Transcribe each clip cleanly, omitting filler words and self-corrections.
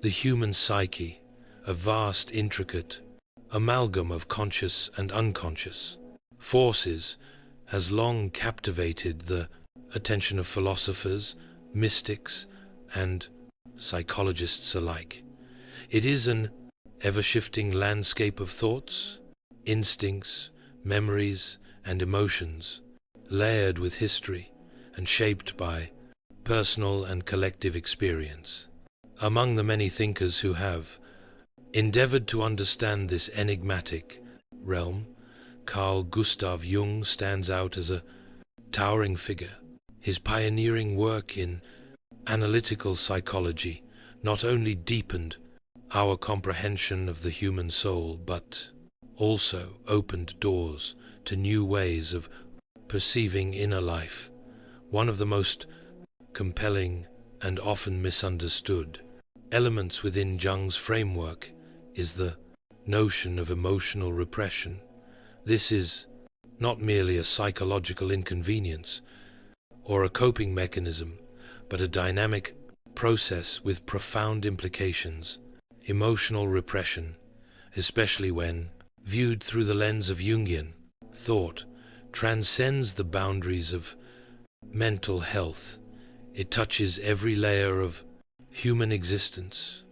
The human psyche, a vast, intricate amalgam of conscious and unconscious forces, has long captivated the attention of philosophers, mystics, and psychologists alike. It is an ever-shifting landscape of thoughts, instincts, memories, and emotions, layered with history and shaped by personal and collective experience. Among the many thinkers who have endeavored to understand this enigmatic realm, Carl Gustav Jung stands out as a towering figure. His pioneering work in analytical psychology not only deepened our comprehension of the human soul, but also opened doors to new ways of perceiving inner life. One of the most compelling and often misunderstood elements within Jung's framework is the notion of emotional repression. This is not merely a psychological inconvenience or a coping mechanism, but a dynamic process with profound implications. Emotional repression, especially when viewed through the lens of Jungian thought, transcends the boundaries of mental health. It touches every layer of human existence,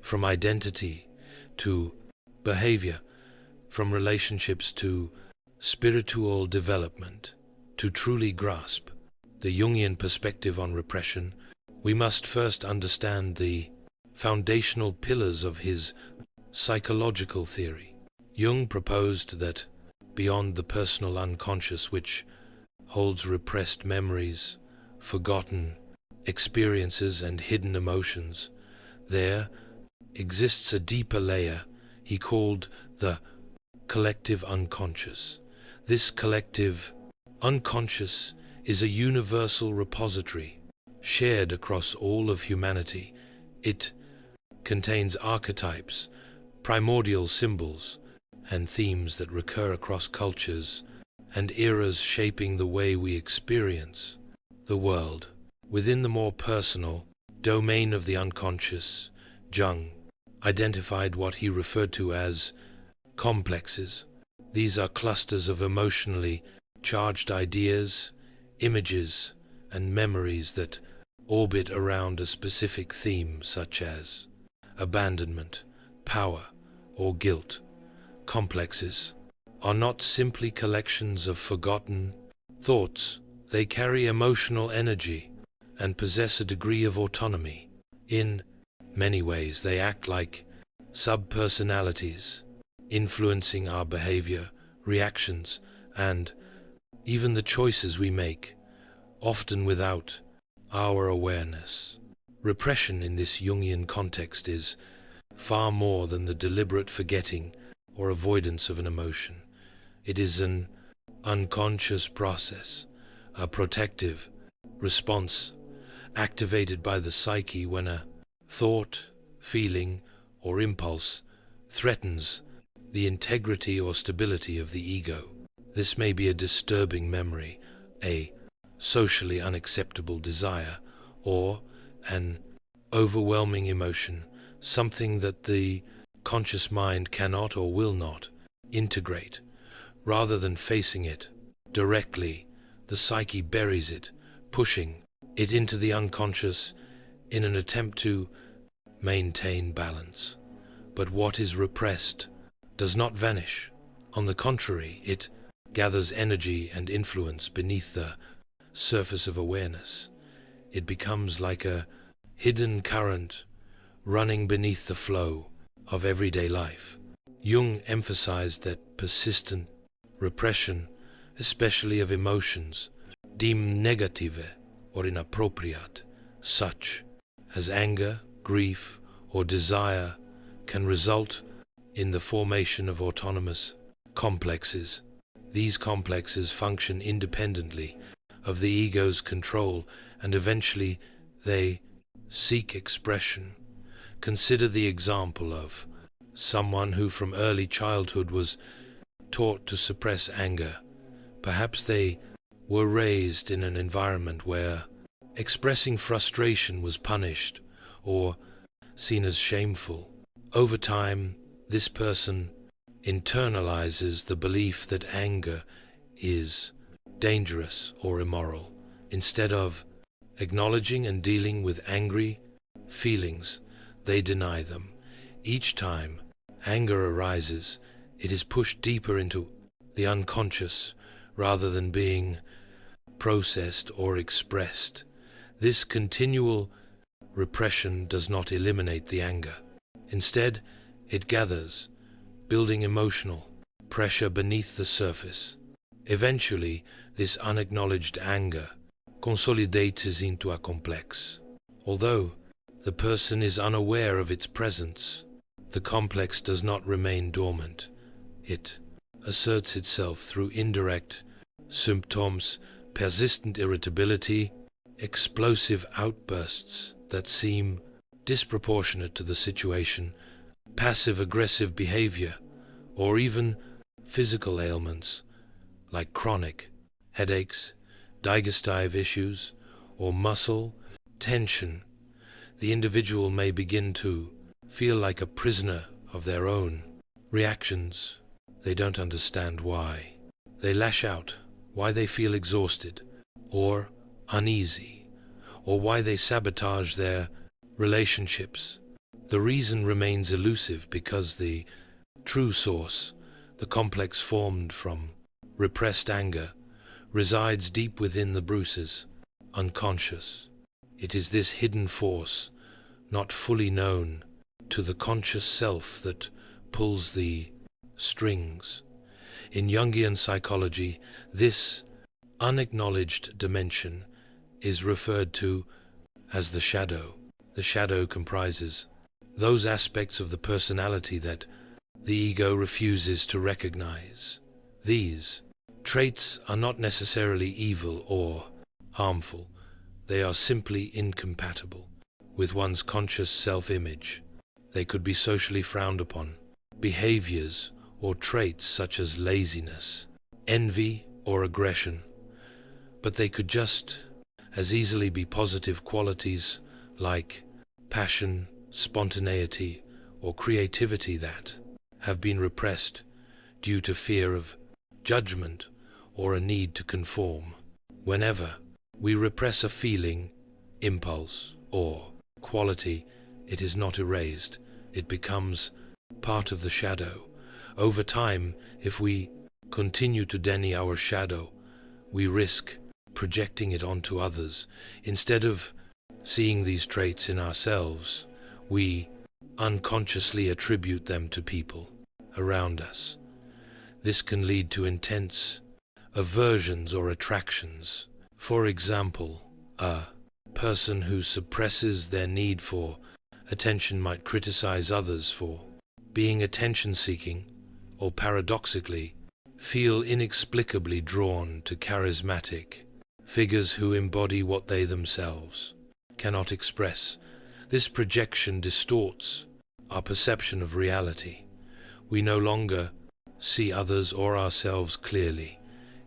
from identity to behavior, from relationships to spiritual development. To truly grasp the Jungian perspective on repression, we must first understand the foundational pillars of his psychological theory. Jung proposed that beyond the personal unconscious, which holds repressed memories, forgotten experiences, and hidden emotions, there exists a deeper layer he called the collective unconscious. This collective unconscious is a universal repository shared across all of humanity. It contains archetypes, primordial symbols, and themes that recur across cultures and eras, shaping the way we experience the world. Within the more personal domain of the unconscious, Jung identified what he referred to as complexes. These are clusters of emotionally charged ideas, images, and memories that orbit around a specific theme, such as abandonment, power, or guilt. Complexes are not simply collections of forgotten thoughts. They carry emotional energy and possess a degree of autonomy. In many ways, they act like sub-personalities, influencing our behavior, reactions, and even the choices we make, often without our awareness. Repression in this Jungian context is far more than the deliberate forgetting or avoidance of an emotion. It is an unconscious process, a protective response activated by the psyche when a thought, feeling, or impulse threatens the integrity or stability of the ego. This may be a disturbing memory, a socially unacceptable desire, or an overwhelming emotion, something that the conscious mind cannot or will not integrate. Rather than facing it directly, the psyche buries it, pushing it into the unconscious in an attempt to maintain balance. But what is repressed does not vanish. On the contrary, it gathers energy and influence beneath the surface of awareness. It becomes like a hidden current running beneath the flow of everyday life. Jung emphasized that persistent repression, especially of emotions deemed negative or inappropriate, such as anger, grief, or desire, can result in the formation of autonomous complexes. These complexes function independently of the ego's control, and eventually they seek expression. Consider the example of someone who from early childhood was taught to suppress anger. Perhaps they were raised in an environment where expressing frustration was punished, or seen as shameful. Over time, this person internalizes the belief that anger is dangerous or immoral. Instead of acknowledging and dealing with angry feelings, they deny them. Each time anger arises, it is pushed deeper into the unconscious rather than being processed or expressed. This continual repression does not eliminate the anger. Instead, it gathers, building emotional pressure beneath the surface. Eventually, this unacknowledged anger consolidates into a complex. Although the person is unaware of its presence, the complex does not remain dormant. It asserts itself through indirect symptoms, persistent irritability, explosive outbursts that seem disproportionate to the situation, passive-aggressive behavior, or even physical ailments like chronic headaches, digestive issues, or muscle tension. The individual may begin to feel like a prisoner of their own reactions. They don't understand why. They lash out, why they feel exhausted or uneasy, or why they sabotage their relationships. The reason remains elusive because the true source, the complex formed from repressed anger, resides deep within the bruises, unconscious. It is this hidden force, not fully known to the conscious self, that pulls the strings. In Jungian psychology, this unacknowledged dimension is referred to as the shadow. The shadow comprises those aspects of the personality that the ego refuses to recognize. These traits are not necessarily evil or harmful. They are simply incompatible with one's conscious self-image. They could be socially frowned upon. Behaviors or traits such as laziness, envy, or aggression. But they could just as easily be positive qualities like passion, spontaneity, or creativity that have been repressed due to fear of judgment or a need to conform. Whenever we repress a feeling, impulse, or quality, it is not erased. It becomes part of the shadow. Over time, if we continue to deny our shadow, we risk projecting it onto others. Instead of seeing these traits in ourselves, we unconsciously attribute them to people around us. This can lead to intense aversions or attractions. For example, a person who suppresses their need for attention might criticize others for being attention-seeking, or paradoxically, feel inexplicably drawn to charismatic figures who embody what they themselves cannot express. This projection distorts our perception of reality. We no longer see others or ourselves clearly.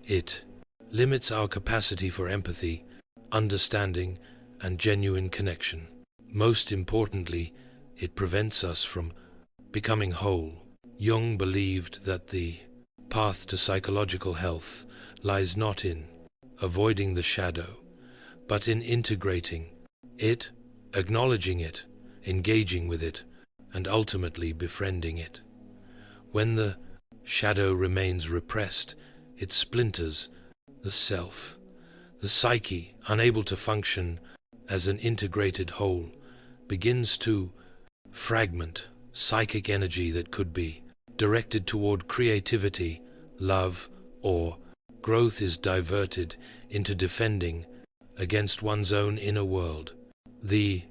It limits our capacity for empathy, understanding, and genuine connection. Most importantly, it prevents us from becoming whole. Jung believed that the path to psychological health lies not in avoiding the shadow, but in integrating it, acknowledging it, engaging with it, and ultimately befriending it. When the shadow remains repressed, it splinters the self. The psyche, unable to function as an integrated whole, begins to fragment. Psychic energy that could be directed toward creativity, love, or growth is diverted into defending against one's own inner world. The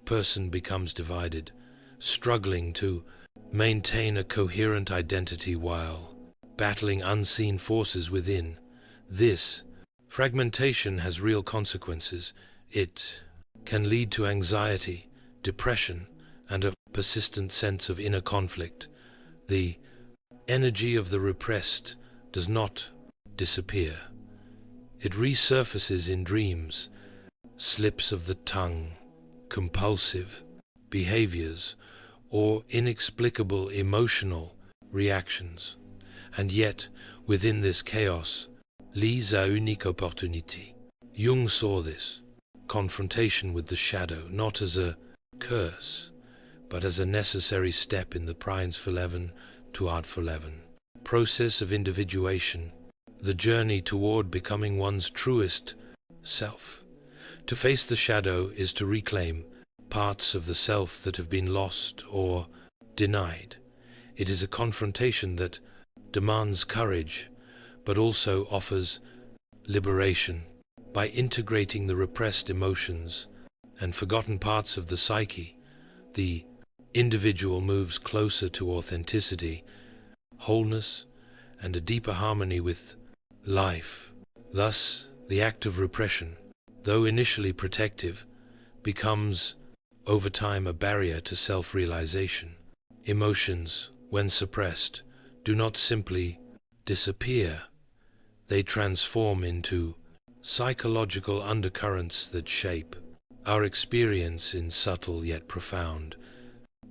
person becomes divided, struggling to maintain a coherent identity while battling unseen forces within. This fragmentation has real consequences. It can lead to anxiety, depression, and a persistent sense of inner conflict. The energy of the repressed does not disappear. It resurfaces in dreams, slips of the tongue, compulsive behaviors, or inexplicable emotional reactions. And yet, within this chaos, lies a unique opportunity. Jung saw this confrontation with the shadow not as a curse, but as a necessary step in the Prinzverleben to Artverleben process of individuation, the journey toward becoming one's truest self. To face the shadow is to reclaim parts of the self that have been lost or denied. It is a confrontation that demands courage, but also offers liberation. By integrating the repressed emotions and forgotten parts of the psyche, the individual moves closer to authenticity, wholeness, and a deeper harmony with life. Thus, the act of repression, though initially protective, becomes over time a barrier to self-realization. Emotions, when suppressed, do not simply disappear. They transform into psychological undercurrents that shape our experience in subtle yet profound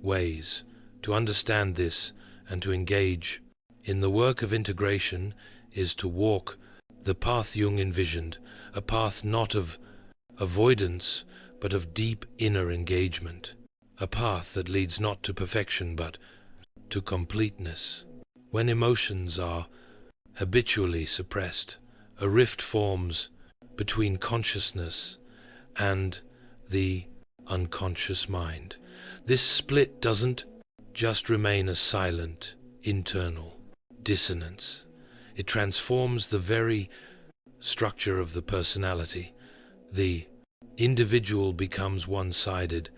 ways. To understand this and to engage in the work of integration is to walk the path Jung envisioned, a path not of avoidance but of deep inner engagement, a path that leads not to perfection but to completeness. When emotions are habitually suppressed, a rift forms between consciousness and the unconscious mind. This split doesn't just remain a silent, internal dissonance. It transforms the very structure of the personality. The individual becomes one-sided,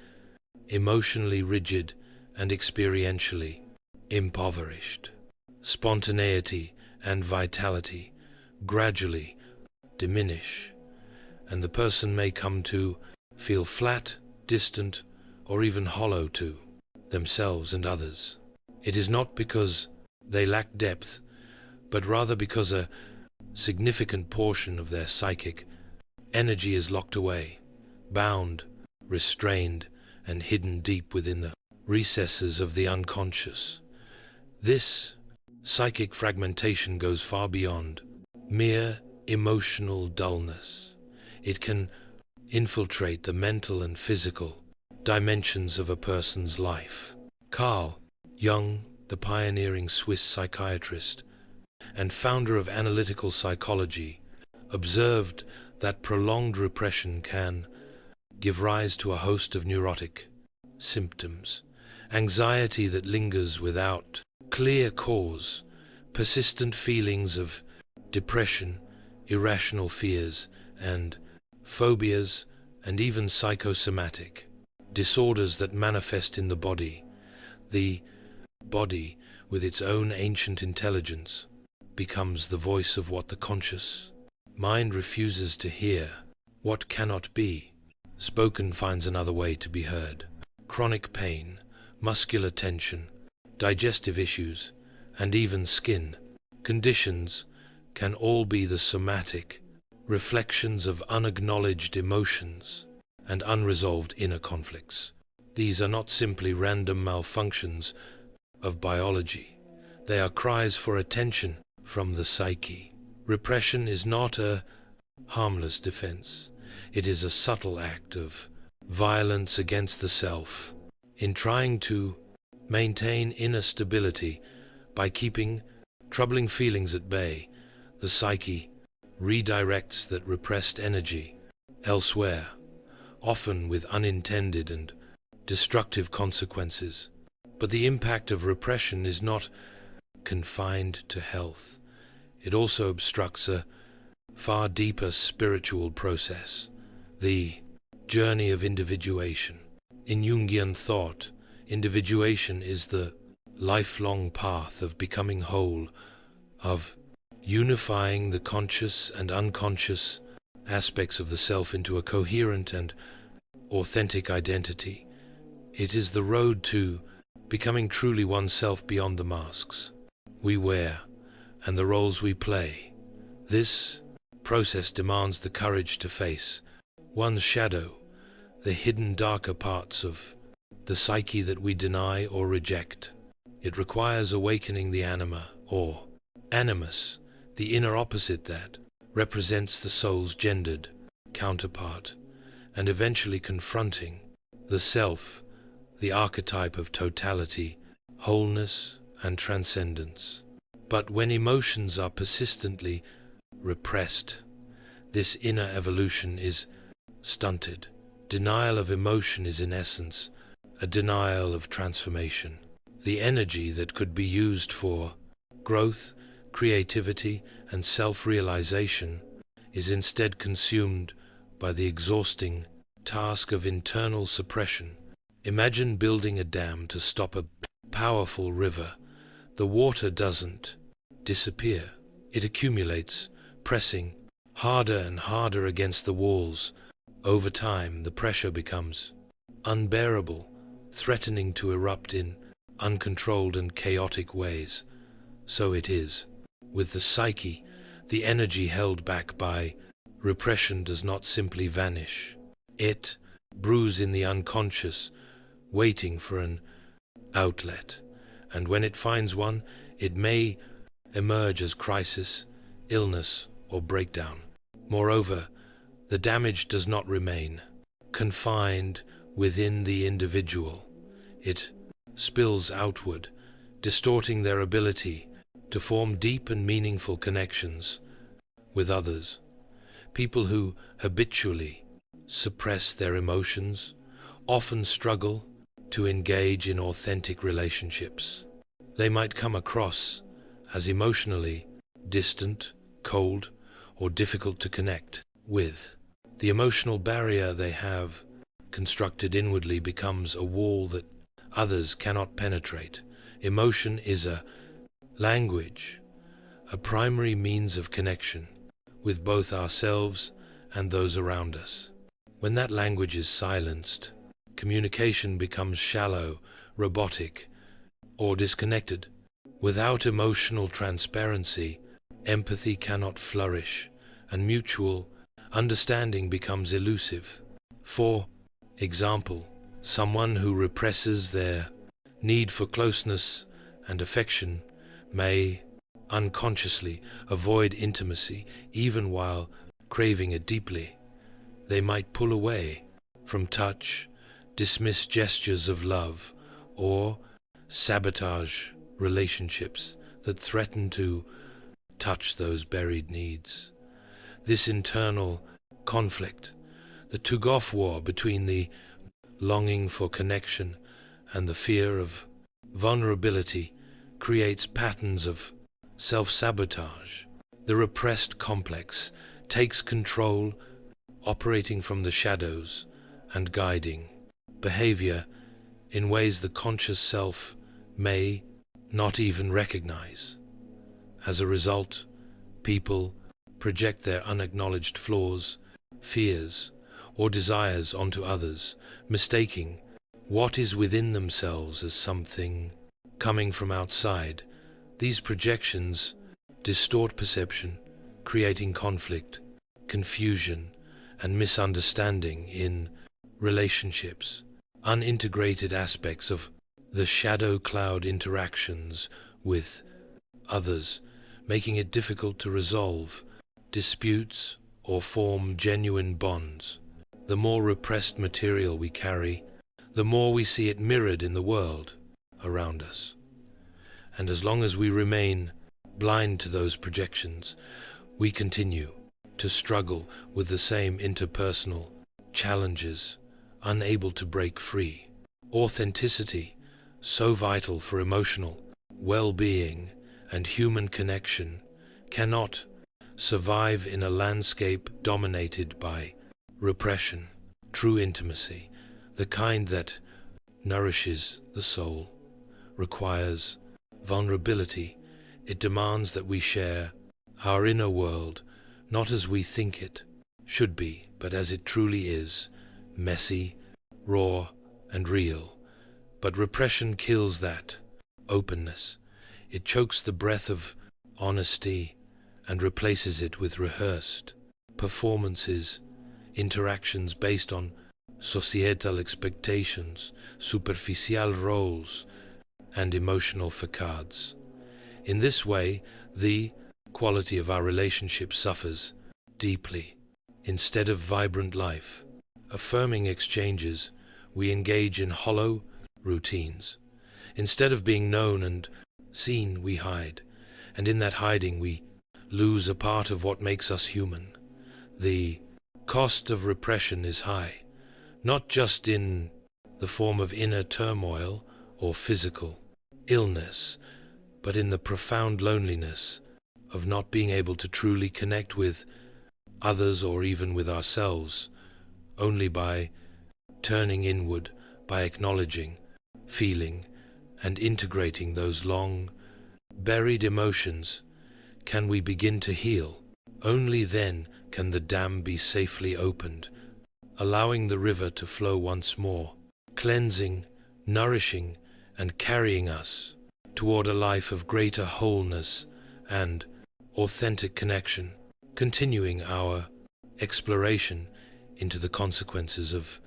emotionally rigid, and experientially impoverished. Spontaneity and vitality gradually diminish, and the person may come to feel flat, distant, or even hollow to themselves and others. It is not because they lack depth, but rather because a significant portion of their psychic energy is locked away, bound, restrained, and hidden deep within the recesses of the unconscious. This psychic fragmentation goes far beyond mere emotional dullness. It can infiltrate the mental and physical dimensions of a person's life. Carl Jung, the pioneering Swiss psychiatrist and founder of analytical psychology, observed that prolonged repression can give rise to a host of neurotic symptoms, anxiety that lingers without clear cause, persistent feelings of depression, irrational fears and phobias, and even psychosomatic disorders that manifest in the body. The body, with its own ancient intelligence, becomes the voice of what the conscious mind refuses to hear. What cannot be spoken finds another way to be heard. Chronic pain, muscular tension, digestive issues, and even skin conditions can all be the somatic reflections of unacknowledged emotions and unresolved inner conflicts. These are not simply random malfunctions of biology. They are cries for attention from the psyche. Repression is not a harmless defense. It is a subtle act of violence against the self. In trying to maintain inner stability by keeping troubling feelings at bay, the psyche redirects that repressed energy elsewhere, often with unintended and destructive consequences. But the impact of repression is not confined to health. It also obstructs a far deeper spiritual process, the journey of individuation. In Jungian thought, individuation is the lifelong path of becoming whole, of unifying the conscious and unconscious aspects of the self into a coherent and authentic identity. It is the road to becoming truly oneself beyond the masks we wear and the roles we play. This process demands the courage to face one's shadow, the hidden darker parts of the psyche that we deny or reject. It requires awakening the anima, or animus, the inner opposite that represents the soul's gendered counterpart, and eventually confronting the self, the archetype of totality, wholeness, and transcendence. But when emotions are persistently repressed, this inner evolution is stunted. Denial of emotion is in essence a denial of transformation. The energy that could be used for growth, creativity, and self-realization is instead consumed by the exhausting task of internal suppression. Imagine building a dam to stop a powerful river. The water doesn't disappear. It accumulates, pressing harder and harder against the walls. Over time, the pressure becomes unbearable, threatening to erupt in uncontrolled and chaotic ways. So it is with the psyche. The energy held back by repression does not simply vanish. It brews in the unconscious, waiting for an outlet, and when it finds one, it may emerge as crisis, illness, or breakdown. Moreover, the damage does not remain confined within the individual. It spills outward, distorting their ability to form deep and meaningful connections with others. People who habitually suppress their emotions often struggle to engage in authentic relationships. They might come across as emotionally distant, cold, or difficult to connect with. The emotional barrier they have constructed inwardly becomes a wall that others cannot penetrate. Emotion is a language, a primary means of connection with both ourselves and those around us. When that language is silenced, communication becomes shallow, robotic, or disconnected. Without emotional transparency, empathy cannot flourish, and mutual understanding becomes elusive. For example, someone who represses their need for closeness and affection may unconsciously avoid intimacy even while craving it deeply. They might pull away from touch, dismiss gestures of love, or sabotage relationships that threaten to touch those buried needs. This internal conflict, the tug-of war between the longing for connection and the fear of vulnerability, creates patterns of self-sabotage. The repressed complex takes control, operating from the shadows and guiding behavior in ways the conscious self may not even recognize. As a result, people project their unacknowledged flaws, fears, or desires onto others, mistaking what is within themselves as something coming from outside. These projections distort perception, creating conflict, confusion, and misunderstanding in relationships. Unintegrated aspects of the shadow cloud interactions with others, making it difficult to resolve disputes or form genuine bonds. The more repressed material we carry, the more we see it mirrored in the world around us. And as long as we remain blind to those projections, we continue to struggle with the same interpersonal challenges, unable to break free. Authenticity, so vital for emotional well-being and human connection, cannot survive in a landscape dominated by repression. True intimacy, the kind that nourishes the soul, requires vulnerability. It demands that we share our inner world, not as we think it should be, but as it truly is, messy, raw, and real. But repression kills that openness. It chokes the breath of honesty and replaces it with rehearsed performances, interactions based on societal expectations, superficial roles, and emotional facades. In this way, the quality of our relationship suffers deeply. Instead of vibrant life, affirming exchanges, we engage in hollow routines. Instead of being known and seen, we hide, and in that hiding we lose a part of what makes us human. The cost of repression is high, not just in the form of inner turmoil or physical illness, but in the profound loneliness of not being able to truly connect with others or even with ourselves, only by turning inward, by acknowledging, feeling, and integrating those long, buried emotions, can we begin to heal. Only then can the dam be safely opened, allowing the river to flow once more, cleansing, nourishing, and carrying us toward a life of greater wholeness and authentic connection, continuing our exploration into the consequences of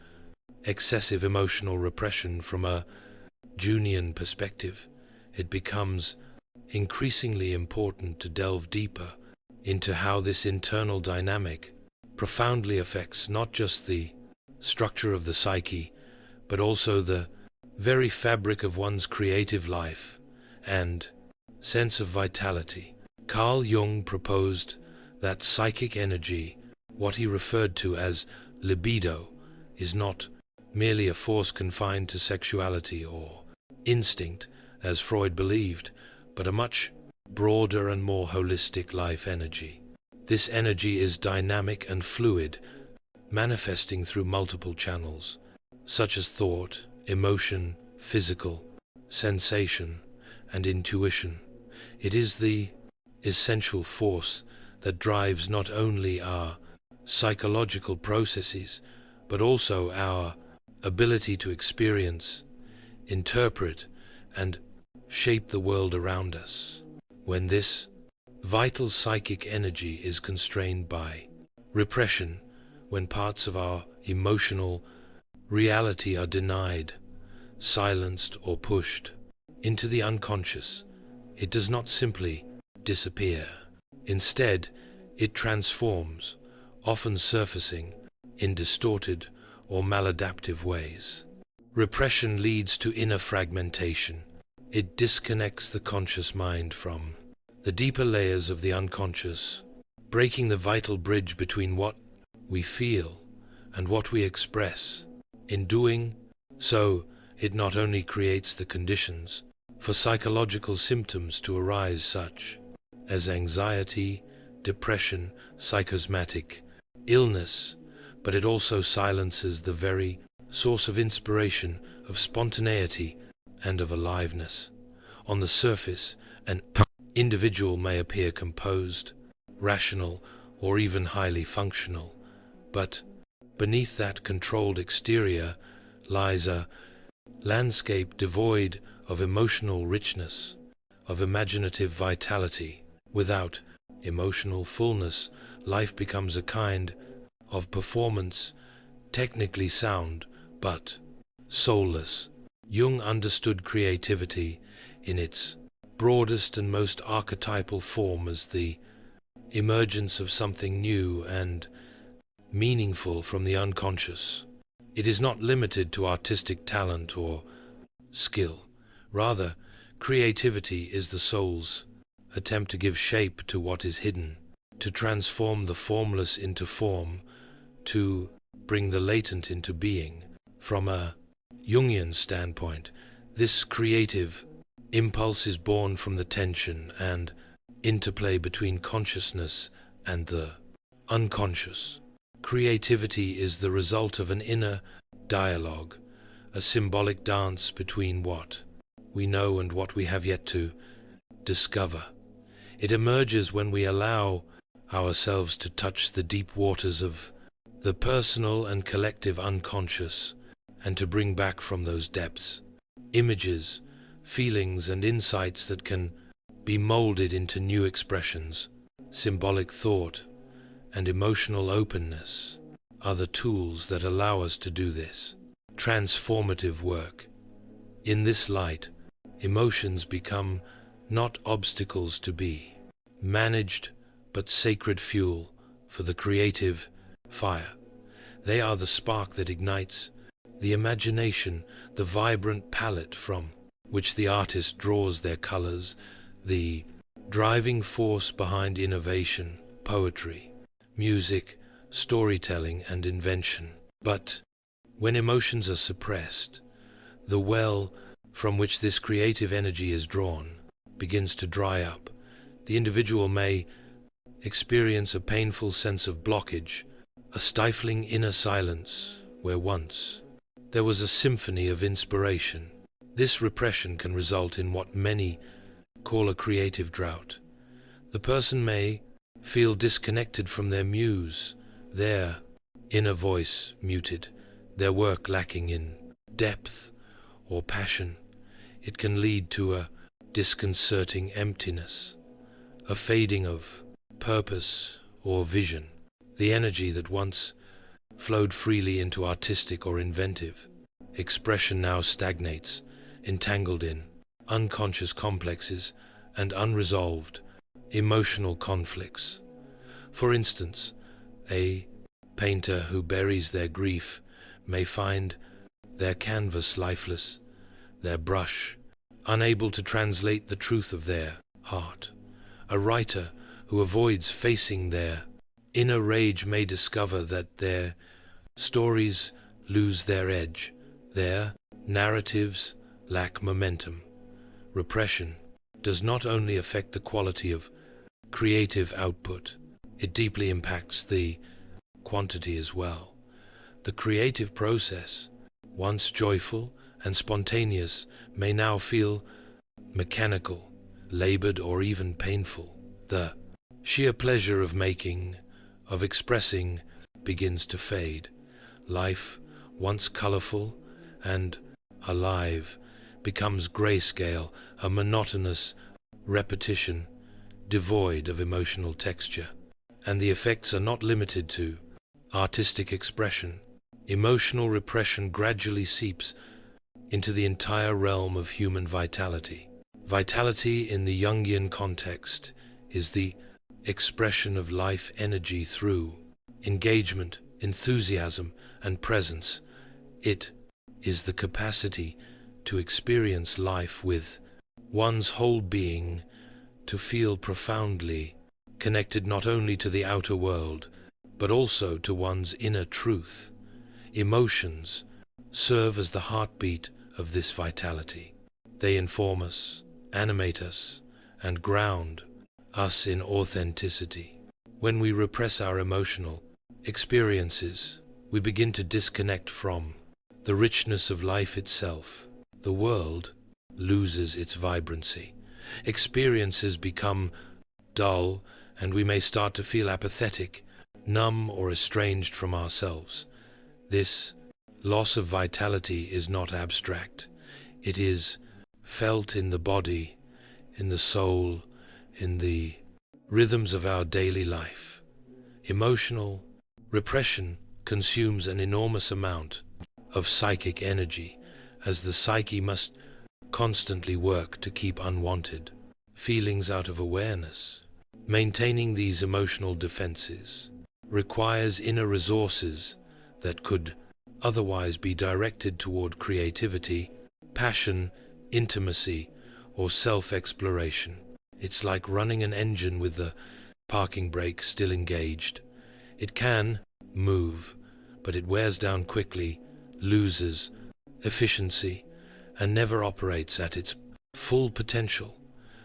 excessive emotional repression from a Jungian perspective. It becomes increasingly important to delve deeper into how this internal dynamic profoundly affects not just the structure of the psyche, but also the very fabric of one's creative life and sense of vitality. Carl Jung proposed that psychic energy, what he referred to as libido, is not merely a force confined to sexuality or instinct, as Freud believed, but a much broader and more holistic life energy. This energy is dynamic and fluid, manifesting through multiple channels, such as thought, emotion, physical, sensation, and intuition. It is the essential force that drives not only our psychological processes, but also our ability to experience, interpret, and shape the world around us. When this vital psychic energy is constrained by repression, when parts of our emotional reality are denied, silenced, or pushed into the unconscious, it does not simply disappear. Instead, it transforms, often surfacing in distorted or maladaptive ways. Repression leads to inner fragmentation. It disconnects the conscious mind from the deeper layers of the unconscious, breaking the vital bridge between what we feel and what we express. In doing so, it not only creates the conditions for psychological symptoms to arise, such as anxiety, depression, psychosomatic illness, but it also silences the very source of inspiration, of spontaneity, and of aliveness. On the surface, an individual may appear composed, rational, or even highly functional, but beneath that controlled exterior lies a landscape devoid of emotional richness, of imaginative vitality. Without emotional fullness, life becomes a kind of performance, technically sound, but soulless. Jung understood creativity in its broadest and most archetypal form as the emergence of something new and meaningful from the unconscious. It is not limited to artistic talent or skill. Rather, creativity is the soul's attempt to give shape to what is hidden, to transform the formless into form, to bring the latent into being. From a Jungian standpoint, this creative impulse is born from the tension and interplay between consciousness and the unconscious. Creativity is the result of an inner dialogue, a symbolic dance between what we know and what we have yet to discover. It emerges when we allow ourselves to touch the deep waters of the personal and collective unconscious, and to bring back from those depths images, feelings, and insights that can be molded into new expressions. Symbolic thought and emotional openness are the tools that allow us to do this transformative work. In this light, emotions become not obstacles to be managed, but sacred fuel for the creative fire. They are the spark that ignites the imagination, the vibrant palette from which the artist draws their colors, the driving force behind innovation, poetry, music, storytelling, and invention. But when emotions are suppressed, the well from which this creative energy is drawn begins to dry up. The individual may experience a painful sense of blockage, a stifling inner silence where once there was a symphony of inspiration. This repression can result in what many call a creative drought. The person may feel disconnected from their muse, their inner voice muted, their work lacking in depth or passion. It can lead to a disconcerting emptiness, a fading of purpose or vision. The energy that once flowed freely into artistic or inventive expression now stagnates, entangled in unconscious complexes and unresolved emotional conflicts. For instance, a painter who buries their grief may find their canvas lifeless, their brush unable to translate the truth of their heart. A writer who avoids facing their inner rage may discover that their stories lose their edge, their narratives lack momentum. Repression does not only affect the quality of creative output, it deeply impacts the quantity as well. The creative process, once joyful and spontaneous, may now feel mechanical, labored, or even painful. The sheer pleasure of making, of expressing, begins to fade. Life, once colorful and alive, becomes grayscale, a monotonous repetition devoid of emotional texture. And the effects are not limited to artistic expression. Emotional repression gradually seeps into the entire realm of human vitality. Vitality in the Jungian context is the expression of life energy through engagement, enthusiasm, and presence. It is the capacity to experience life with one's whole being, to feel profoundly connected not only to the outer world, but also to one's inner truth. Emotions serve as the heartbeat of this vitality. They inform us, animate us, and ground us in authenticity. When we repress our emotional experiences, we begin to disconnect from the richness of life itself. The world loses its vibrancy. Experiences become dull, and we may start to feel apathetic, numb, or estranged from ourselves. This loss of vitality is not abstract. It is felt in the body, in the soul, in the rhythms of our daily life. Emotional repression consumes an enormous amount of psychic energy, as the psyche must constantly work to keep unwanted feelings out of awareness. Maintaining these emotional defenses requires inner resources that could otherwise be directed toward creativity, passion, intimacy, or self-exploration. It's like running an engine with the parking brake still engaged. It can move, but it wears down quickly, loses efficiency, and never operates at its full potential.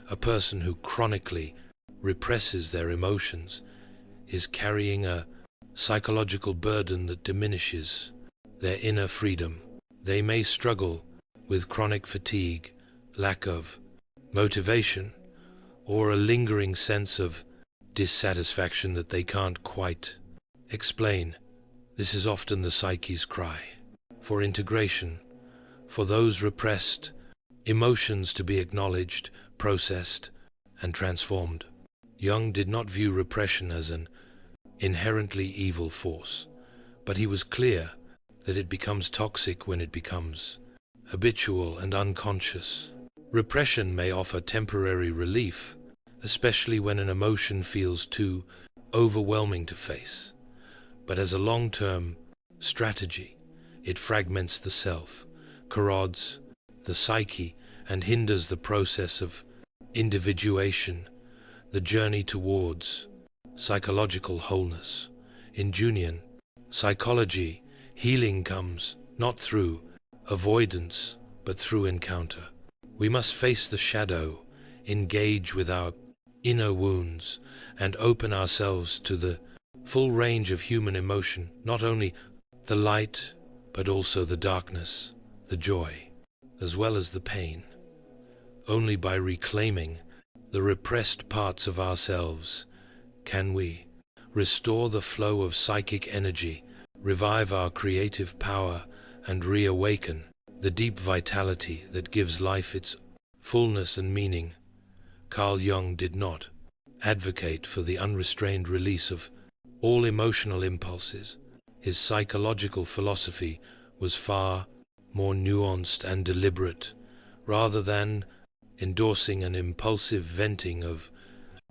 A person who chronically represses their emotions is carrying a psychological burden that diminishes their inner freedom. They may struggle with chronic fatigue, lack of motivation, or a lingering sense of dissatisfaction that they can't quite explain. This is often the psyche's cry for integration, for those repressed emotions to be acknowledged, processed, and transformed. Jung did not view repression as an inherently evil force, but he was clear that it becomes toxic when it becomes habitual and unconscious. Repression may offer temporary relief, especially when an emotion feels too overwhelming to face. But as a long-term strategy, it fragments the self, corrodes the psyche, and hinders the process of individuation, the journey towards psychological wholeness. In Jungian psychology, healing comes not through avoidance, but through encounter. We must face the shadow, engage with our inner wounds, and open ourselves to the full range of human emotion, not only the light, but also the darkness, the joy, as well as the pain. Only by reclaiming the repressed parts of ourselves can we restore the flow of psychic energy, revive our creative power, and reawaken the deep vitality that gives life its fullness and meaning. Carl Jung did not advocate for the unrestrained release of all emotional impulses. His psychological philosophy was far more nuanced and deliberate. Rather than endorsing an impulsive venting of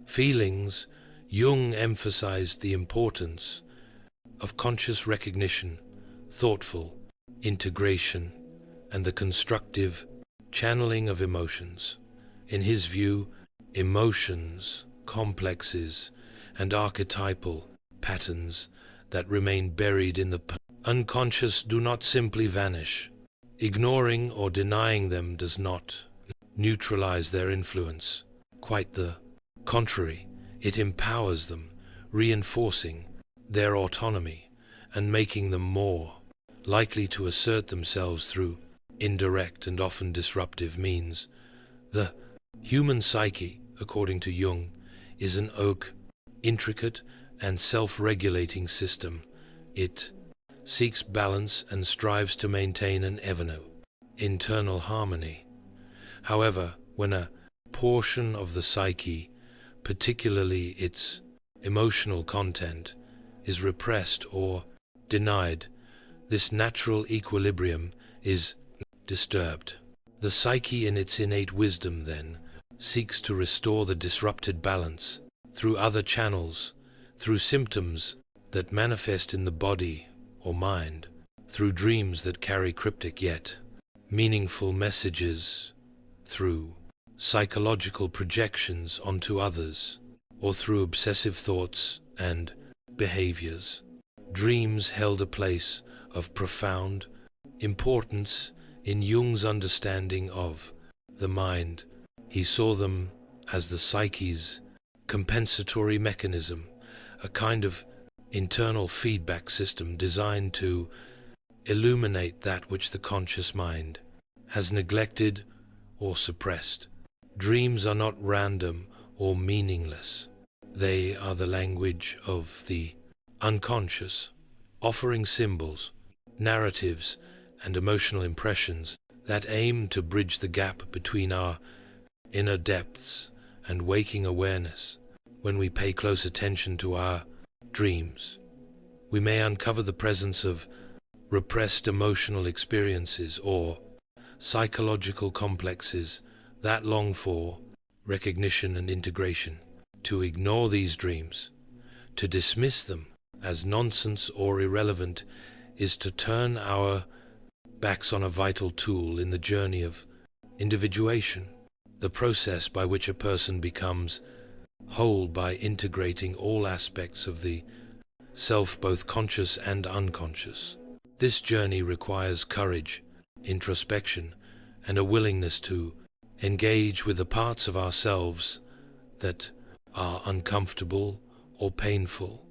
feelings, Jung emphasized the importance of conscious recognition, thoughtful integration, and the constructive channeling of emotions. In his view, emotions, complexes, and archetypal patterns that remain buried in the unconscious do not simply vanish. Ignoring or denying them does not neutralize their influence. Quite the contrary, it empowers them, reinforcing their autonomy and making them more likely to assert themselves through indirect and often disruptive means. The human psyche, according to Jung, is an intricate and self-regulating system. It seeks balance and strives to maintain an ever internal harmony. However, when a portion of the psyche, particularly its emotional content, is repressed or denied, this natural equilibrium is disturbed. The psyche in its innate wisdom then seeks to restore the disrupted balance through other channels, through symptoms that manifest in the body or mind, through dreams that carry cryptic yet meaningful messages, through psychological projections onto others, or through obsessive thoughts and behaviors. Dreams held a place of profound importance in Jung's understanding of the mind. He saw them as the psyche's compensatory mechanism, a kind of internal feedback system designed to illuminate that which the conscious mind has neglected or suppressed. Dreams are not random or meaningless. They are the language of the unconscious, offering symbols, narratives, and emotional impressions that aim to bridge the gap between our inner depths and waking awareness. When we pay close attention to our dreams, we may uncover the presence of repressed emotional experiences or psychological complexes that long for recognition and integration. To ignore these dreams, to dismiss them as nonsense or irrelevant, is to turn our backs on a vital tool in the journey of individuation, the process by which a person becomes whole by integrating all aspects of the self, both conscious and unconscious. This journey requires courage, introspection, and a willingness to engage with the parts of ourselves that are uncomfortable or painful.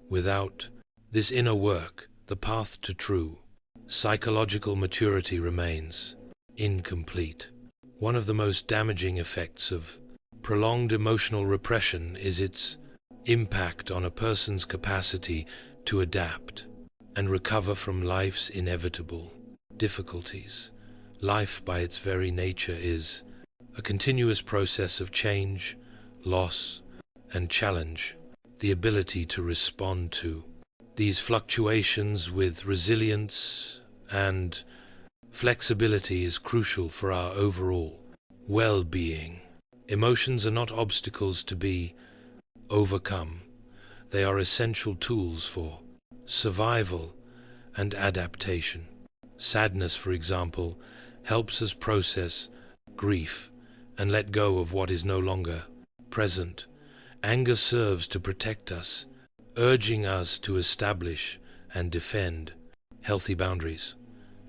Without this inner work, the path to true psychological maturity remains incomplete. One of the most damaging effects of prolonged emotional repression is its impact on a person's capacity to adapt and recover from life's inevitable difficulties. Life, by its very nature, is a continuous process of change, loss, and challenge. The ability to respond to These fluctuations with resilience and flexibility is crucial for our overall well-being. Emotions are not obstacles to be overcome. They are essential tools for survival and adaptation. Sadness, for example, helps us process grief and let go of what is no longer present. Anger serves to protect us, urging us to establish and defend healthy boundaries.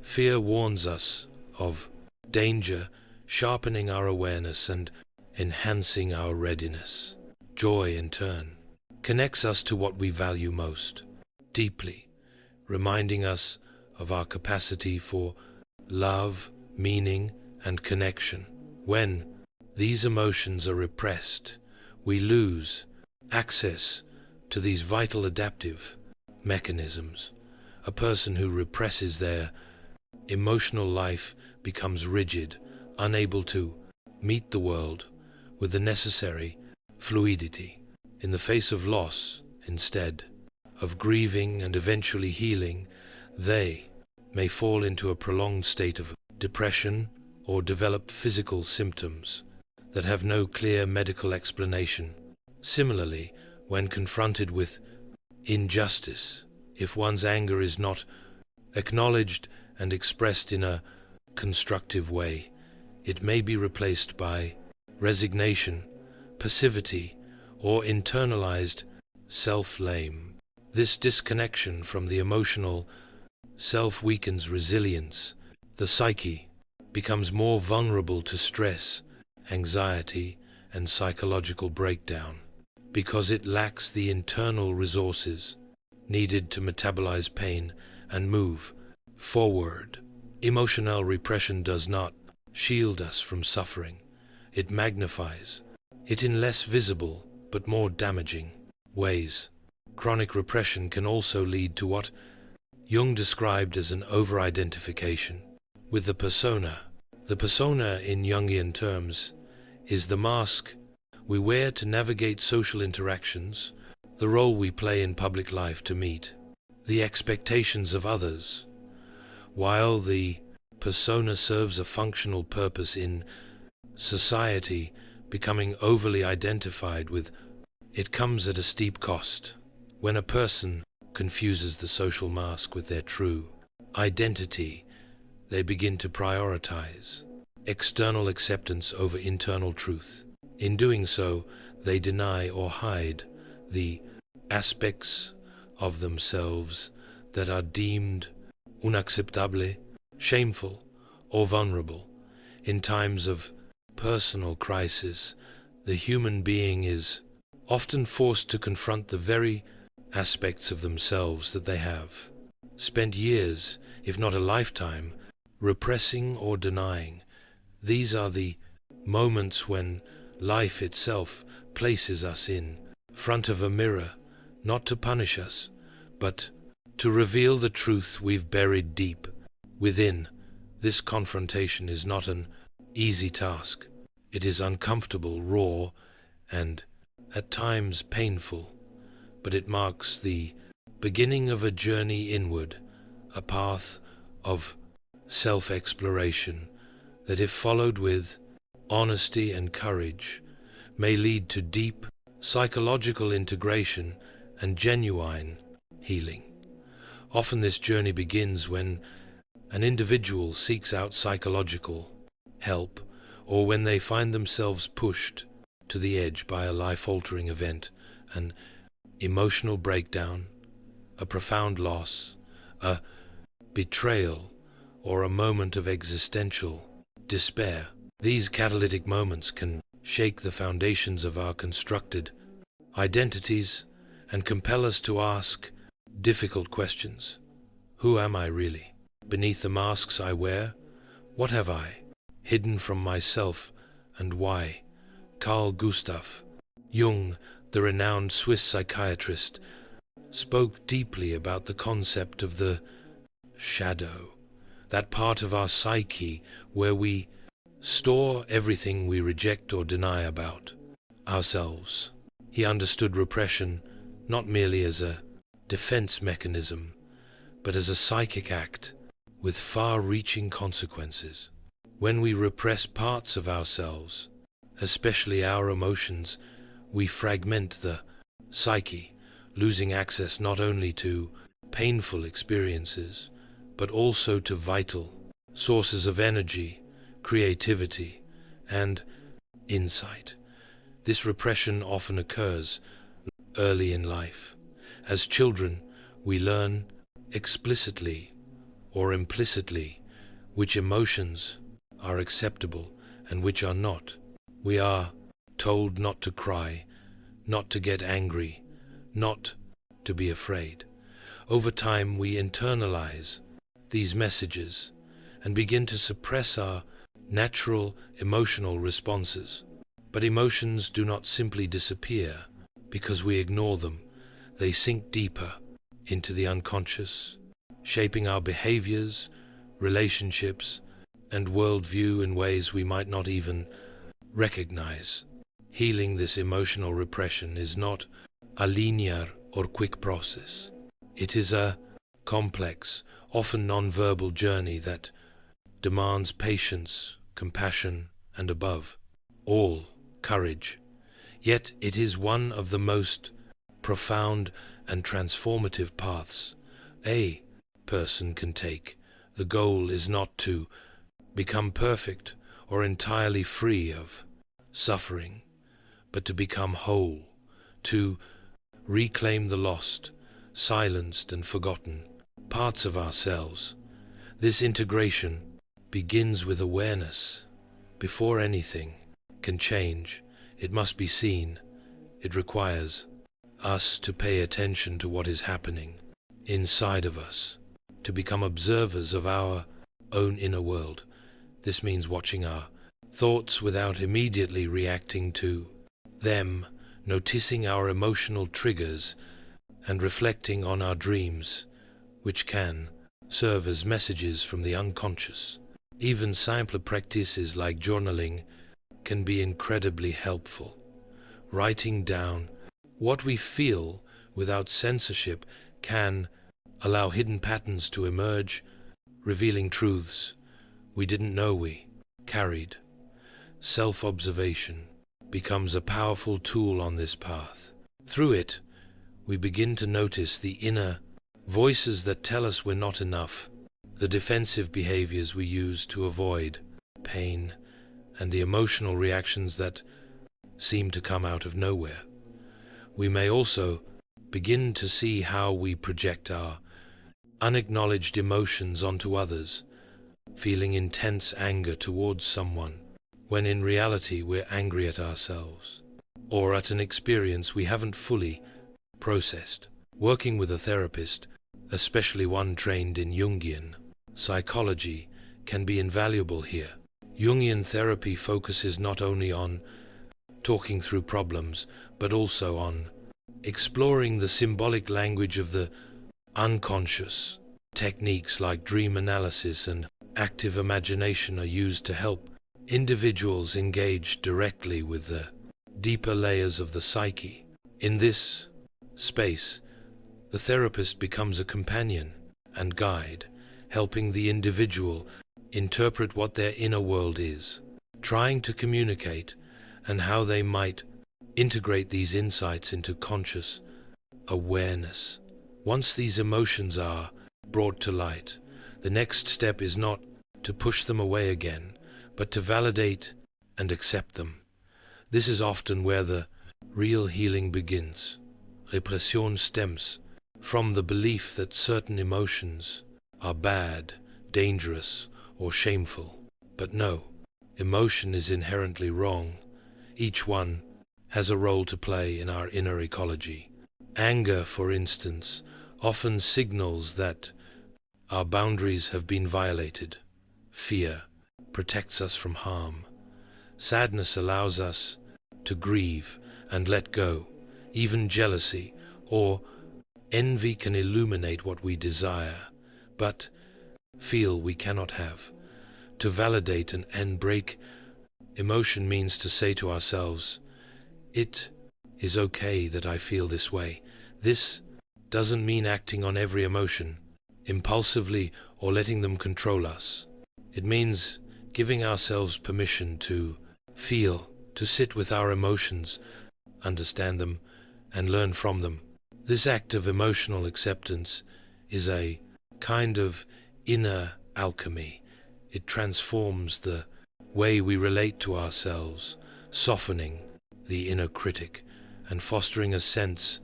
Fear warns us of danger, sharpening our awareness and enhancing our readiness. Joy, in turn, connects us to what we value most deeply, reminding us of our capacity for love, meaning, and connection. When these emotions are repressed, we lose access to these vital adaptive mechanisms. A person who represses their emotional life becomes rigid, unable to meet the world with the necessary fluidity. In the face of loss, instead of grieving and eventually healing, they may fall into a prolonged state of depression or develop physical symptoms that have no clear medical explanation. Similarly, when confronted with injustice, if one's anger is not acknowledged and expressed in a constructive way, it may be replaced by resignation, passivity, or internalized self-blame. This disconnection from the emotional self weakens resilience. The psyche becomes more vulnerable to stress, anxiety, and psychological breakdown because it lacks the internal resources needed to metabolize pain and move forward. Emotional repression does not shield us from suffering. It magnifies it in less visible but more damaging ways. Chronic repression can also lead to what Jung described as an over-identification with the persona. The persona, in Jungian terms, is the mask we wear to navigate social interactions, the role we play in public life to meet the expectations of others. While the persona serves a functional purpose in society, becoming overly identified with it comes at a steep cost. When a person confuses the social mask with their true identity, they begin to prioritize external acceptance over internal truth. In doing so, they deny or hide the aspects of themselves that are deemed unacceptable, shameful, or vulnerable. In times of personal crisis, the human being is often forced to confront the very aspects of themselves that they have spent years, if not a lifetime, repressing or denying. These are the moments when life itself places us in front of a mirror, not to punish us, but to reveal the truth we've buried deep within. This confrontation is not an easy task. It is uncomfortable, raw, and at times painful, but it marks the beginning of a journey inward, a path of self-exploration that, if followed with honesty and courage, may lead to deep psychological integration and genuine healing. Often this journey begins when an individual seeks out psychological help, or when they find themselves pushed to the edge by a life-altering event, an emotional breakdown, a profound loss, a betrayal, or a moment of existential despair. These catalytic moments can shake the foundations of our constructed identities and compel us to ask difficult questions. Who am I really? Beneath the masks I wear, what have I hidden from myself, and why? Carl Gustav Jung, the renowned Swiss psychiatrist, spoke deeply about the concept of the shadow, that part of our psyche where we store everything we reject or deny about ourselves. He understood repression not merely as a defense mechanism, but as a psychic act with far-reaching consequences. When we repress parts of ourselves, especially our emotions, we fragment the psyche, losing access not only to painful experiences, but also to vital sources of energy, creativity, and insight. This repression often occurs early in life. As children, we learn explicitly or implicitly which emotions are acceptable and which are not. We are told not to cry, not to get angry, not to be afraid. Over time, we internalize these messages and begin to suppress our natural emotional responses. But emotions do not simply disappear because we ignore them. They sink deeper into the unconscious, shaping our behaviors, relationships, and worldview in ways we might not even recognize. Healing this emotional repression is not a linear or quick process. It is a complex, often non-verbal journey that demands patience, compassion, and above all, courage. Yet it is one of the most profound and transformative paths a person can take. The goal is not to become perfect or entirely free of suffering, but to become whole, to reclaim the lost, silenced, and forgotten parts of ourselves. This integration begins with awareness. Before anything can change, it must be seen. It requires us to pay attention to what is happening inside of us, to become observers of our own inner world. This means watching our thoughts without immediately reacting to them, noticing our emotional triggers, and reflecting on our dreams, which can serve as messages from the unconscious. Even simpler practices like journaling can be incredibly helpful. Writing down what we feel without censorship can allow hidden patterns to emerge, revealing truths we didn't know we carried. Self-observation becomes a powerful tool on this path. Through it, we begin to notice the inner voices that tell us we're not enough, the defensive behaviors we use to avoid pain, and the emotional reactions that seem to come out of nowhere. We may also begin to see how we project our unacknowledged emotions onto others, feeling intense anger towards someone, when in reality we're angry at ourselves, or at an experience we haven't fully processed. Working with a therapist, especially one trained in Jungian psychology, can be invaluable here. Jungian therapy focuses not only on talking through problems, but also on exploring the symbolic language of the unconscious. Techniques like dream analysis and active imagination are used to help individuals engage directly with the deeper layers of the psyche. In this space, the therapist becomes a companion and guide, helping the individual interpret what their inner world is, trying to communicate, and how they might integrate these insights into conscious awareness. Once these emotions are brought to light, the next step is not to push them away again, but to validate and accept them. This is often where the real healing begins. Repression stems from the belief that certain emotions are bad, dangerous, or shameful. But no, emotion is inherently wrong. Each one has a role to play in our inner ecology. Anger, for instance, often signals that our boundaries have been violated. Fear protects us from harm. Sadness allows us to grieve and let go. Even jealousy or envy can illuminate what we desire, but feel we cannot have. To validate and break emotion means to say to ourselves, "It is okay that I feel this way. This doesn't mean acting on every emotion impulsively or letting them control us. It means giving ourselves permission to feel, to sit with our emotions, understand them, and learn from them. This act of emotional acceptance is a kind of inner alchemy. It transforms the way we relate to ourselves, softening the inner critic and fostering a sense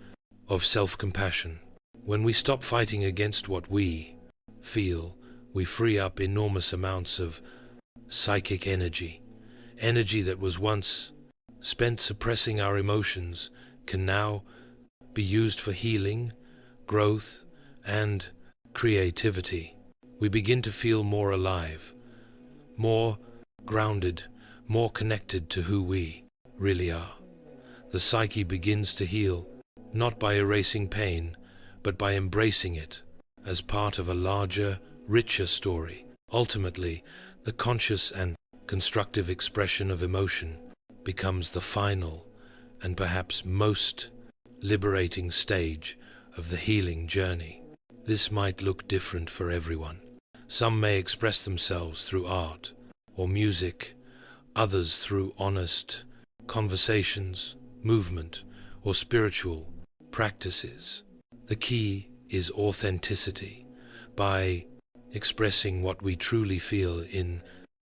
of self-compassion. When we stop fighting against what we feel, we free up enormous amounts of psychic energy. Energy that was once spent suppressing our emotions can now be used for healing, growth, and creativity. We begin to feel more alive, more grounded, more connected to who we really are. The psyche begins to heal, not by erasing pain, but by embracing it as part of a larger, richer story. Ultimately, the conscious and constructive expression of emotion becomes the final and perhaps most liberating stage of the healing journey. This might look different for everyone. Some may express themselves through art or music, others through honest conversations, movement, or spiritual practices. The key is authenticity. By expressing what we truly feel in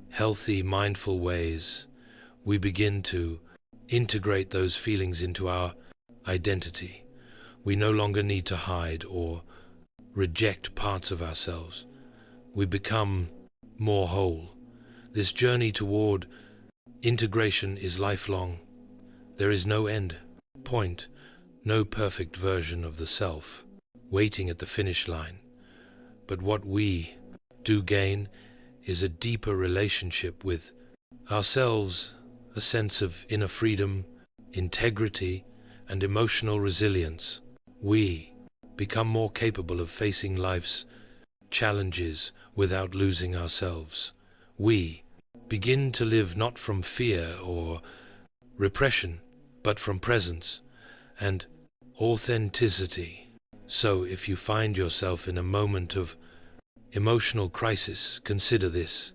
healthy, mindful ways, we begin to integrate those feelings into our identity. We no longer need to hide or reject parts of ourselves. We become more whole. This journey toward integration is lifelong. There is no end point, no perfect version of the self waiting at the finish line. But what we do gain is a deeper relationship with ourselves, a sense of inner freedom, integrity, and emotional resilience. We become more capable of facing life's challenges without losing ourselves. We begin to live not from fear or repression, but from presence and authenticity. So if you find yourself in a moment of emotional crisis, consider this.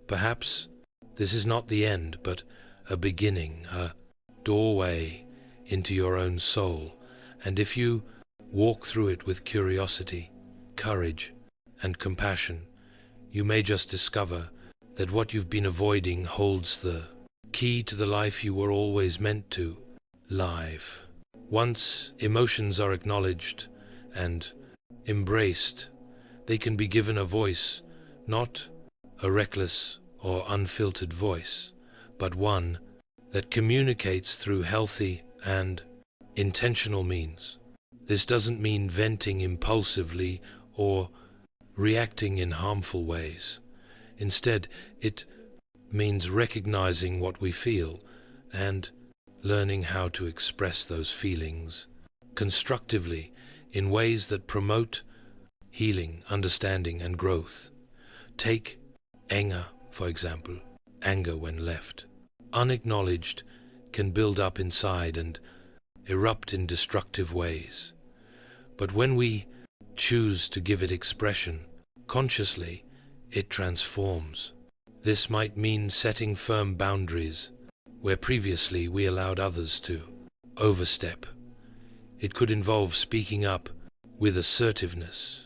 Perhaps this is not the end, but a beginning, a doorway into your own soul. And if you walk through it with curiosity, courage, and compassion, you may just discover that what you've been avoiding holds the key to the life you were always meant to live. Once emotions are acknowledged and embraced, they can be given a voice, not a reckless or unfiltered voice, but one that communicates through healthy and intentional means. This doesn't mean venting impulsively or reacting in harmful ways. Instead, it means recognizing what we feel and learning how to express those feelings constructively in ways that promote healing, understanding, and growth. Take anger, for example. Anger, when left unacknowledged, can build up inside and erupt in destructive ways. But when we choose to give it expression consciously, it transforms. This might mean setting firm boundaries where previously we allowed others to overstep. It could involve speaking up with assertiveness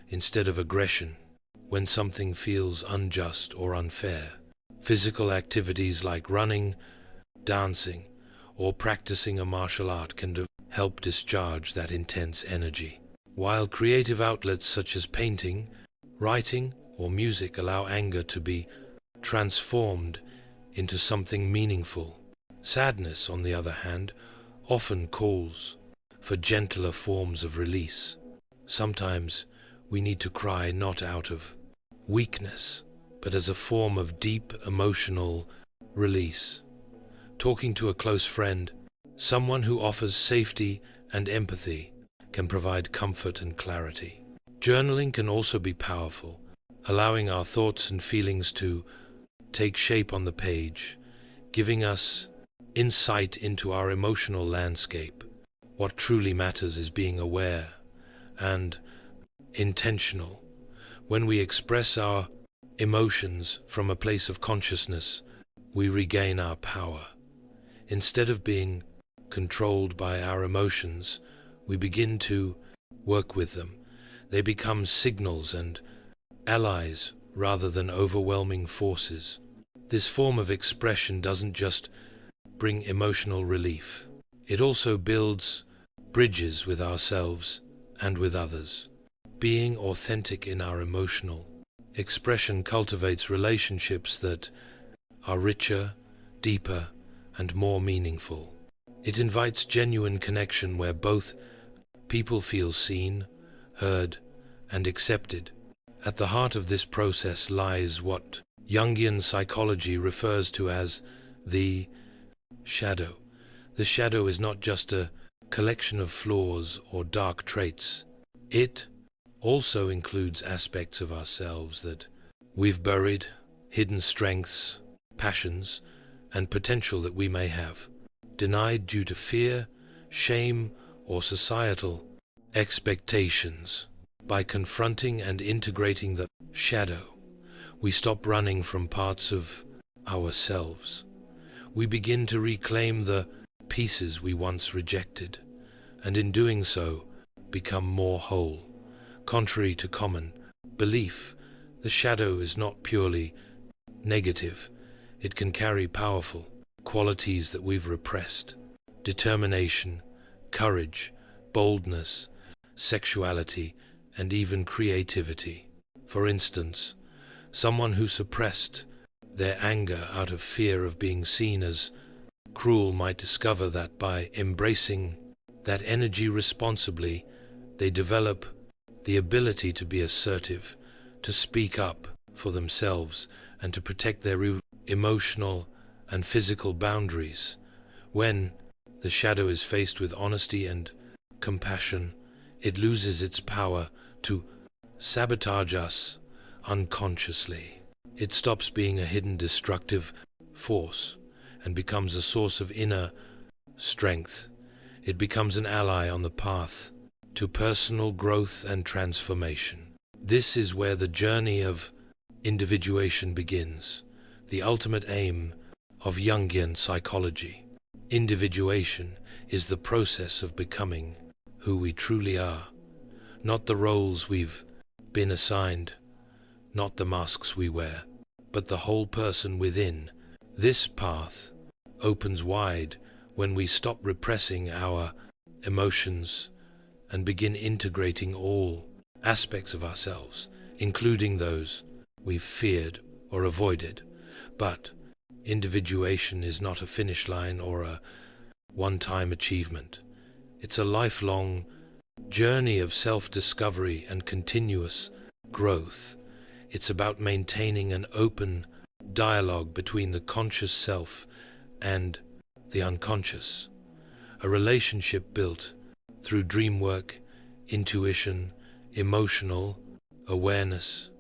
instead of aggression when something feels unjust or unfair. Physical activities like running, dancing, or practicing a martial art can help discharge that intense energy, while creative outlets such as painting, writing, or music allow anger to be transformed into something meaningful. Sadness, on the other hand, often calls for gentler forms of release. Sometimes we need to cry not out of weakness, but as a form of deep emotional release. Talking to a close friend, someone who offers safety and empathy, can provide comfort and clarity. Journaling can also be powerful, allowing our thoughts and feelings to take shape on the page, giving us insight into our emotional landscape. What truly matters is being aware and intentional. When we express our emotions from a place of consciousness, we regain our power. Instead of being controlled by our emotions, we begin to work with them. They become signals and allies rather than overwhelming forces. This form of expression doesn't just bring emotional relief. It also builds bridges with ourselves and with others. Being authentic in our emotional expression cultivates relationships that are richer, deeper, and more meaningful. It invites genuine connection where both people feel seen, heard, and accepted. At the heart of this process lies what Jungian psychology refers to as the shadow. The shadow is not just a collection of flaws or dark traits. It also includes aspects of ourselves that we've buried, hidden strengths, passions, and potential that we may have denied due to fear, shame, or societal expectations. By confronting and integrating the shadow, we stop running from parts of ourselves. We begin to reclaim the pieces we once rejected, and in doing so, become more whole. Contrary to common belief, the shadow is not purely negative. It can carry powerful qualities that we've repressed: determination, courage, boldness, sexuality, and even creativity. For instance, someone who suppressed their anger out of fear of being seen as cruel might discover that by embracing that energy responsibly, they develop the ability to be assertive, to speak up for themselves, and to protect their emotional and physical boundaries. When the shadow is faced with honesty and compassion, it loses its power to sabotage us unconsciously. It stops being a hidden destructive force and becomes a source of inner strength. It becomes an ally on the path to personal growth and transformation. This is where the journey of individuation begins, the ultimate aim of Jungian psychology. Individuation is the process of becoming who we truly are, not the roles we've been assigned, not the masks we wear, but the whole person within. This path opens wide when we stop repressing our emotions and begin integrating all aspects of ourselves, including those we've feared or avoided. But individuation is not a finish line or a one-time achievement. It's a lifelong journey of self-discovery and continuous growth. It's about maintaining an open dialogue between the conscious self and the unconscious, a relationship built through dream work, intuition, emotional awareness,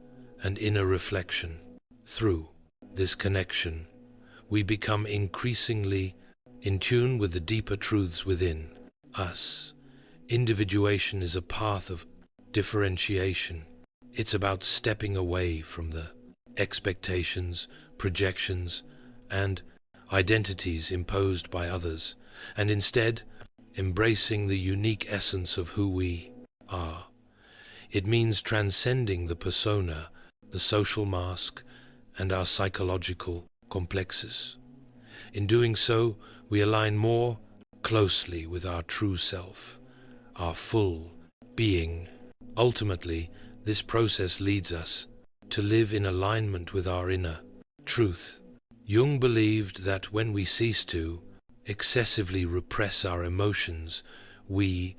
and inner reflection. Through this connection, we become increasingly in tune with the deeper truths within us. Individuation is a path of differentiation. It's about stepping away from the expectations, projections, and identities imposed by others, and instead embracing the unique essence of who we are. It means transcending the persona, the social mask, and our psychological complexes. In doing so, we align more closely with our true self, our full being. Ultimately, this process leads us to live in alignment with our inner truth. Jung believed that when we cease to excessively repress our emotions, we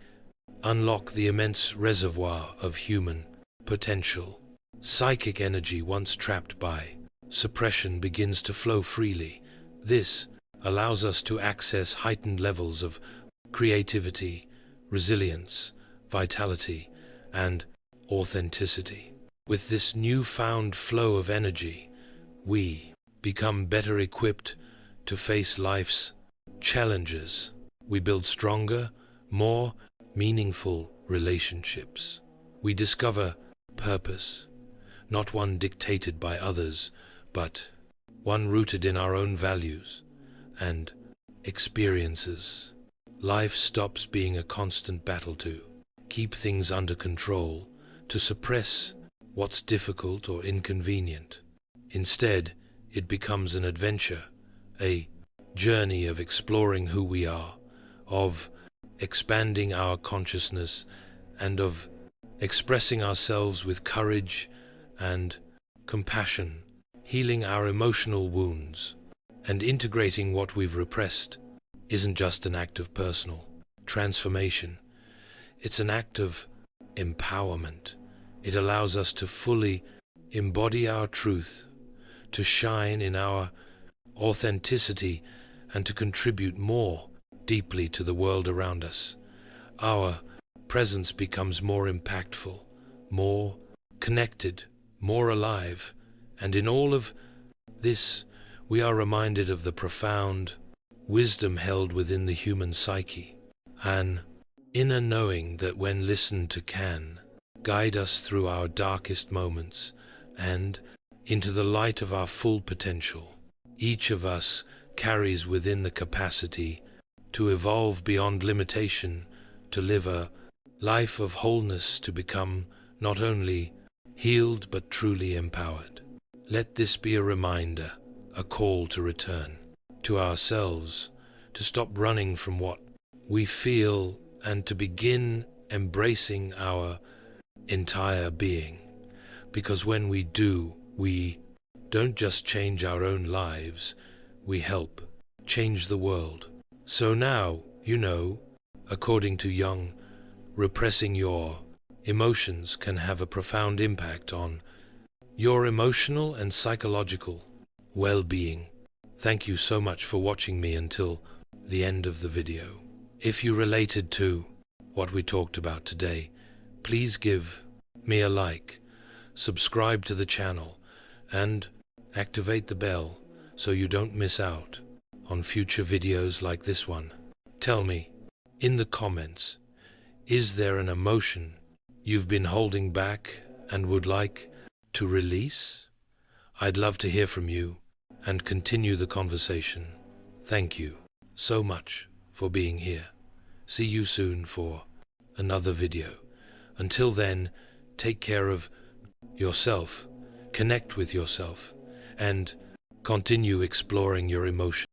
unlock the immense reservoir of human potential. Psychic energy once trapped by suppression begins to flow freely. This allows us to access heightened levels of creativity, resilience, vitality, and authenticity. With this newfound flow of energy, we become better equipped to face life's challenges. We build stronger, more meaningful relationships. We discover purpose, not one dictated by others, but one rooted in our own values and experiences. Life stops being a constant battle to keep things under control, to suppress what's difficult or inconvenient. Instead, it becomes an adventure, a journey of exploring who we are, of expanding our consciousness, and of expressing ourselves with courage and compassion, healing our emotional wounds, and integrating what we've repressed isn't just an act of personal transformation. It's an act of empowerment. It allows us to fully embody our truth, to shine in our authenticity, and to contribute more deeply to the world around us. Our presence becomes more impactful, more connected, more alive, and in all of this, we are reminded of the profound wisdom held within the human psyche, an inner knowing that when listened to can guide us through our darkest moments and into the light of our full potential. Each of us carries within the capacity to evolve beyond limitation, to live a life of wholeness, to become not only healed but truly empowered. Let this be a reminder, a call to return to ourselves, to stop running from what we feel and to begin embracing our entire being. Because when we do, we don't just change our own lives, we help change the world. So now, according to Jung, repressing your emotions can have a profound impact on your emotional and psychological well-being. Thank you so much for watching me until the end of the video. If you related to what we talked about today, please give me a like, subscribe to the channel, and activate the bell so you don't miss out on future videos like this one. Tell me in the comments, is there an emotion you've been holding back and would like to release? I'd love to hear from you and continue the conversation. Thank you so much for being here. See you soon for another video. Until then, take care of yourself, connect with yourself, and continue exploring your emotions.